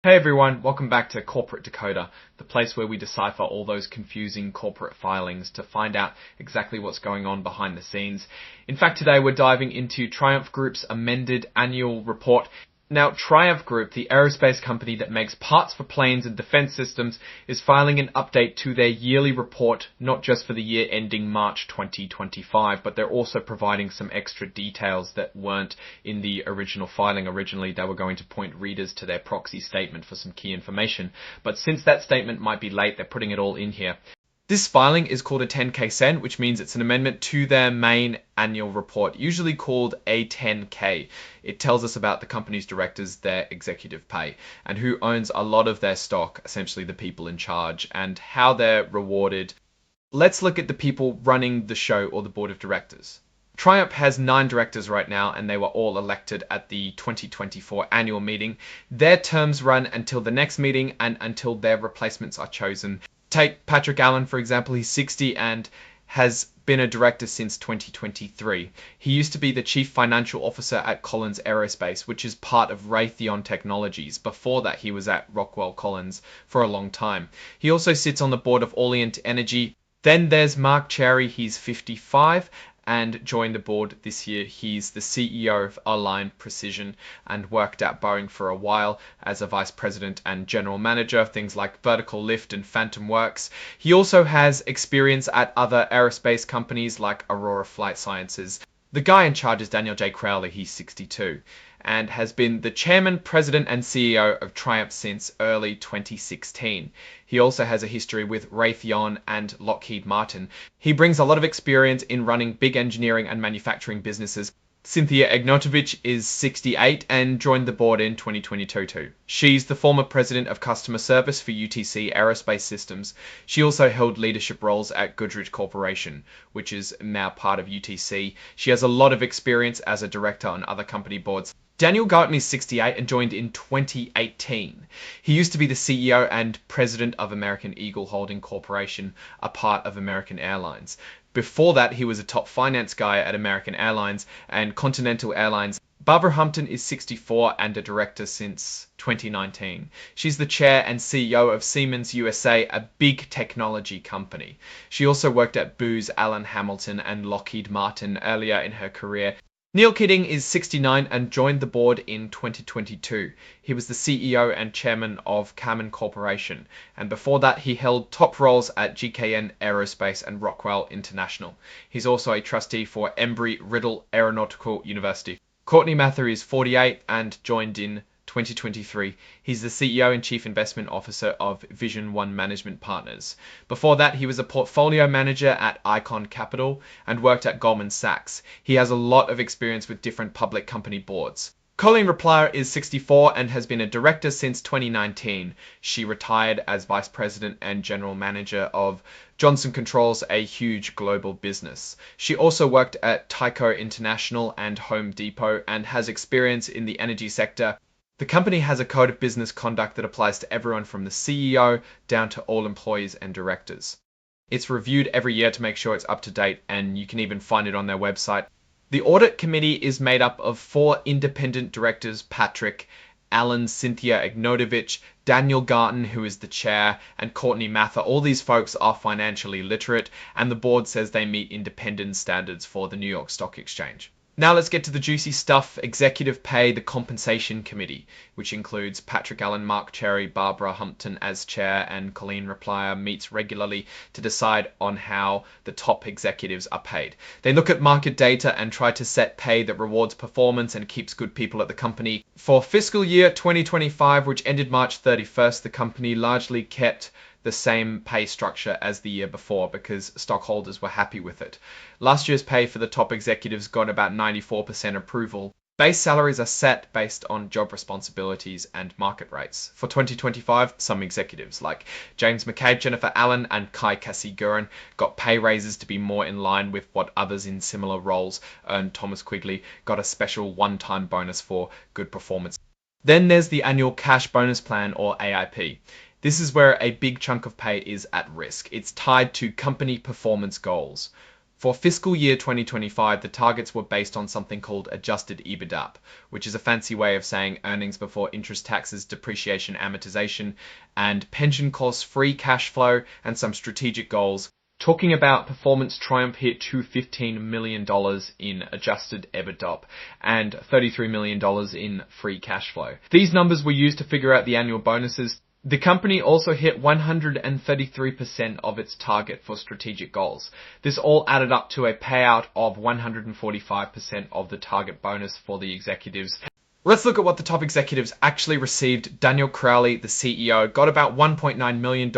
Hey everyone, welcome back to Corporate Decoder, the place where we decipher all those confusing corporate filings to find out exactly what's going on behind the scenes. In fact, today we're diving into Triumph Group's amended annual report. Now, Triumph Group, the aerospace company that makes parts for planes and defense systems, is filing an update to their yearly report, not just for the year ending March 2025, but they're also providing some extra details that weren't in the original filing. Originally, they were going to point readers to their proxy statement for some key information, but since that statement might be late, they're putting it all in here. This filing is called a 10K Sen, which means it's an amendment to their main annual report, usually called a 10K. It tells us about the company's directors, their executive pay, and who owns a lot of their stock, essentially the people in charge, and how they're rewarded. Let's look at the people running the show or the board of directors. Triumph has 9 directors right now, and they were all elected at the 2024 annual meeting. Their terms run until the next meeting and until their replacements are chosen. Take Patrick Allen, for example. He's 60 and has been a director since 2023. He used to be the chief financial officer at Collins Aerospace, which is part of Raytheon Technologies. Before that, he was at Rockwell Collins for a long time. He also sits on the board of Orient Energy. Then there's Mark Cherry. He's 55 and joined the board this year. He's the CEO of Align Precision and worked at Boeing for a while as a vice president and general manager, things like Vertical Lift and Phantom Works. He also has experience at other aerospace companies like Aurora Flight Sciences. The guy in charge is Daniel J. Crowley. He's 62 and has been the chairman, president, and CEO of Triumph since early 2016. He also has a history with Raytheon and Lockheed Martin. He brings a lot of experience in running big engineering and manufacturing businesses. Cynthia Egnotovich is 68 and joined the board in 2022 too. She's the former president of customer service for UTC Aerospace Systems. She also held leadership roles at Goodrich Corporation, which is now part of UTC. She has a lot of experience as a director on other company boards. Daniel Gartney is 68 and joined in 2018. He used to be the CEO and president of American Eagle Holding Corporation, a part of American Airlines. Before that, he was a top finance guy at American Airlines and Continental Airlines. Barbara Humpton is 64 and a director since 2019. She's the chair and CEO of Siemens USA, a big technology company. She also worked at Booz Allen Hamilton and Lockheed Martin earlier in her career. Neil Kidding is 69 and joined the board in 2022. He was the CEO and chairman of Kaman Corporation, and before that he held top roles at GKN Aerospace and Rockwell International. He's also a trustee for Embry-Riddle Aeronautical University. Courtney Mather is 48 and joined in 2023. He's the CEO and Chief Investment Officer of Vision One Management Partners. Before that, he was a portfolio manager at Icon Capital and worked at Goldman Sachs. He has a lot of experience with different public company boards. Colleen Replier is 64 and has been a director since 2019. She retired as vice president and general manager of Johnson Controls, a huge global business. She also worked at Tyco International and Home Depot and has experience in the energy sector. The company has a code of business conduct that applies to everyone from the CEO down to all employees and directors. It's reviewed every year to make sure it's up to date, and you can even find it on their website. The audit committee is made up of 4 independent directors: Patrick Allen, Cynthia Egnotovich, Daniel Garten, who is the chair, and Courtney Mather. All these folks are financially literate, and the board says they meet independence standards for the New York Stock Exchange. Now let's get to the juicy stuff. Executive pay, the compensation committee, which includes Patrick Allen, Mark Cherry, Barbara Humpton as chair, and Colleen Replier, meets regularly to decide on how the top executives are paid. They look at market data and try to set pay that rewards performance and keeps good people at the company. For fiscal year 2025, which ended March 31st, the company largely kept the same pay structure as the year before because stockholders were happy with it. Last year's pay for the top executives got about 94% approval. Base salaries are set based on job responsibilities and market rates. For 2025, some executives like James McCabe, Jennifer Allen, and Kai Kassi-Gurin got pay raises to be more in line with what others in similar roles earned. Thomas Quigley got a special one-time bonus for good performance. Then there's the annual cash bonus plan, or AIP. This is where a big chunk of pay is at risk. It's tied to company performance goals. For fiscal year 2025, the targets were based on something called adjusted EBITDA, which is a fancy way of saying earnings before interest, taxes, depreciation, amortization, and pension costs, free cash flow, and some strategic goals. Talking about performance, Triumph hit $215 million in adjusted EBITDA and $33 million in free cash flow. These numbers were used to figure out the annual bonuses. The company also hit 133% of its target for strategic goals. This all added up to a payout of 145% of the target bonus for the executives. Let's look at what the top executives actually received. Daniel Crowley, the CEO, got about $1.9 million,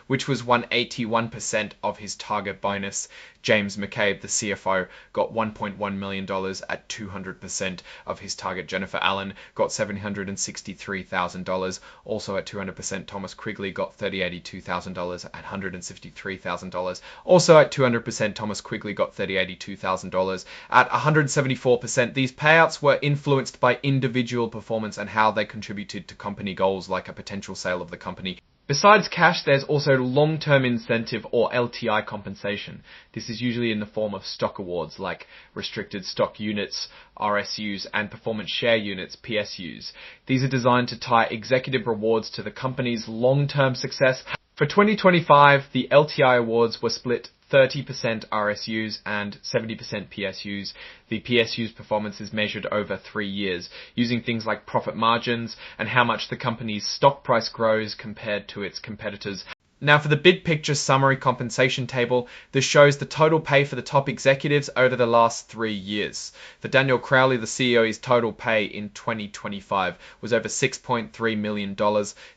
which was 181% of his target bonus. James McCabe, the CFO, got $1.1 million at 200% of his target. Jennifer Allen got $763,000, also at 200%. Thomas Quigley got $382,000 at $153,000, also at 200%. Thomas Quigley got $382,000 at 174%. These payouts were influenced by individual performance and how they contributed to company goals, like a potential sale of the company. Besides cash, there's also long-term incentive or LTI compensation. This is usually in the form of stock awards like restricted stock units, RSUs, and performance share units, PSUs. These are designed to tie executive rewards to the company's long-term success. For 2025, the LTI awards were split 30% RSUs and 70% PSUs. The PSU's performance is measured over 3 years, using things like profit margins and how much the company's stock price grows compared to its competitors. Now for the big picture summary compensation table, this shows the total pay for the top executives over the last 3 years. For Daniel Crowley, the CEO, his total pay in 2025 was over $6.3 million.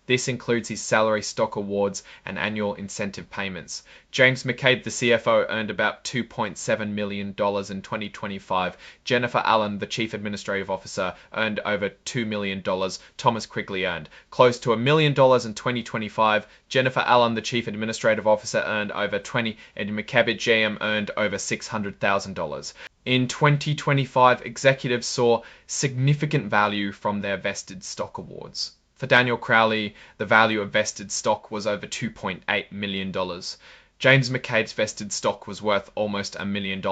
This includes his salary, stock awards, and annual incentive payments. James McCabe, the CFO, earned about $2.7 million in 2025. Jennifer Allen, the Chief Administrative Officer, earned over $2 million. Thomas Quigley earned close to $1 million in 2025. Jennifer Allen, the Chief Administrative Officer, earned over $20, and McCabe GM earned over $600,000. In 2025, executives saw significant value from their vested stock awards. For Daniel Crowley, the value of vested stock was over $2.8 million. James McCabe's vested stock was worth almost $1 million.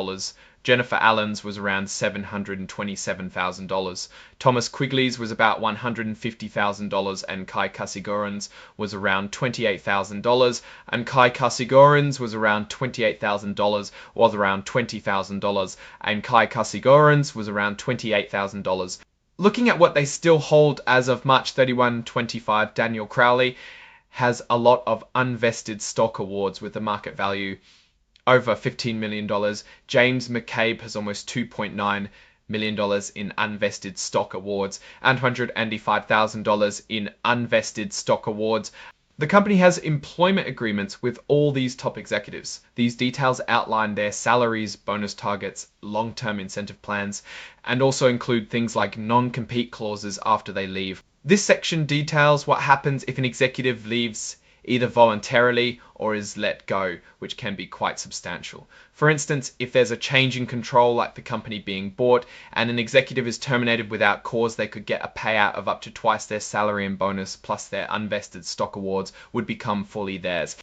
Jennifer Allen's was around $727,000. Thomas Quigley's was about $150,000, and Kai Kasigoran's was around $28,000. And Kai Kasigoran's was around $28,000, was around $20,000, and Kai Kasigoran's was around $28,000. Looking at what they still hold as of March 31, 2025, Daniel Crowley has a lot of unvested stock awards with a market value over $15 million. James McCabe has almost $2.9 million in unvested stock awards and $185,000 in unvested stock awards. The company has employment agreements with all these top executives. These details outline their salaries, bonus targets, long-term incentive plans, and also include things like non-compete clauses after they leave. This section details what happens if an executive leaves either voluntarily or is let go, which can be quite substantial. For instance, if there's a change in control, like the company being bought, and an executive is terminated without cause, they could get a payout of up to twice their salary and bonus, plus their unvested stock awards would become fully theirs.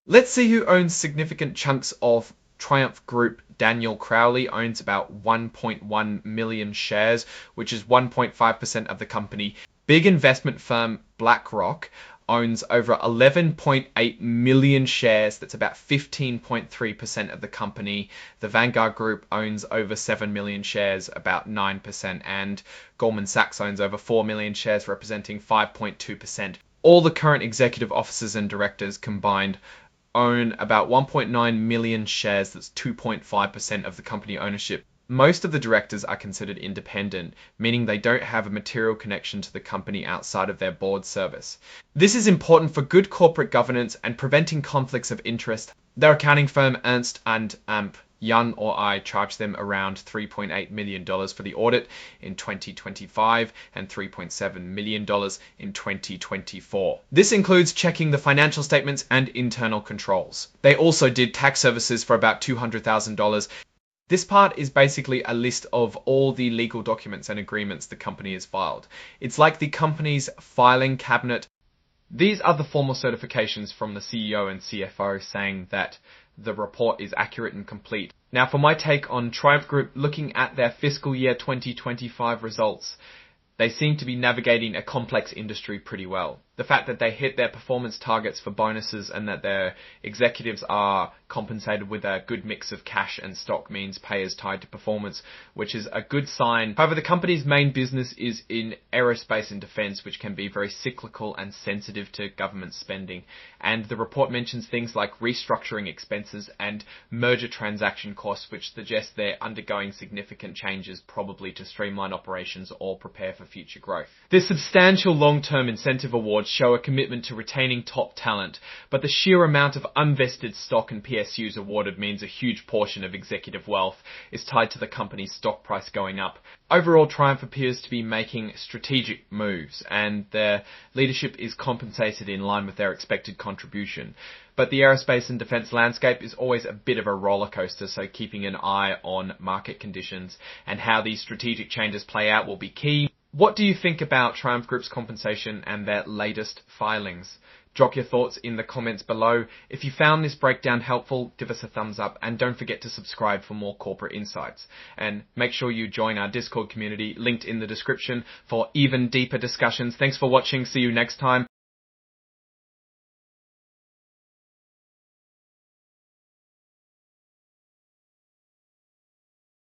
Let's see who owns significant chunks of Triumph Group. Daniel Crowley owns about 1.1 million shares, which is 1.5% of the company. Big investment firm BlackRock owns over 11.8 million shares. That's about 15.3% of the company. The Vanguard Group owns over 7 million shares, about 9%, and Goldman Sachs owns over 4 million shares, representing 5.2%. All the current executive officers and directors combined own about 1.9 million shares. That's 2.5% of the company ownership. Most of the directors are considered independent, meaning they don't have a material connection to the company outside of their board service. This is important for good corporate governance and preventing conflicts of interest. Their accounting firm Ernst & Young or I charged them around $3.8 million for the audit in 2025 and $3.7 million in 2024. This includes checking the financial statements and internal controls. They also did tax services for about $200,000. This part is basically a list of all the legal documents and agreements the company has filed. It's like the company's filing cabinet. These are the formal certifications from the CEO and CFO saying that the report is accurate and complete. Now for my take on Triumph Group, looking at their fiscal year 2025 results, they seem to be navigating a complex industry pretty well. The fact that they hit their performance targets for bonuses and that their executives are compensated with a good mix of cash and stock means pay is tied to performance, which is a good sign. However, the company's main business is in aerospace and defense, which can be very cyclical and sensitive to government spending. And the report mentions things like restructuring expenses and merger transaction costs, which suggest they're undergoing significant changes, probably to streamline operations or prepare for future growth. This substantial long-term incentive awards show a commitment to retaining top talent, but the sheer amount of unvested stock and PSUs awarded means a huge portion of executive wealth is tied to the company's stock price going up. Overall, Triumph appears to be making strategic moves, and their leadership is compensated in line with their expected contribution. But the aerospace and defense landscape is always a bit of a roller coaster, so keeping an eye on market conditions and how these strategic changes play out will be key. What do you think about Triumph Group's compensation and their latest filings? Drop your thoughts in the comments below. If you found this breakdown helpful, give us a thumbs up and don't forget to subscribe for more corporate insights. And make sure you join our Discord community linked in the description for even deeper discussions. Thanks for watching. See you next time.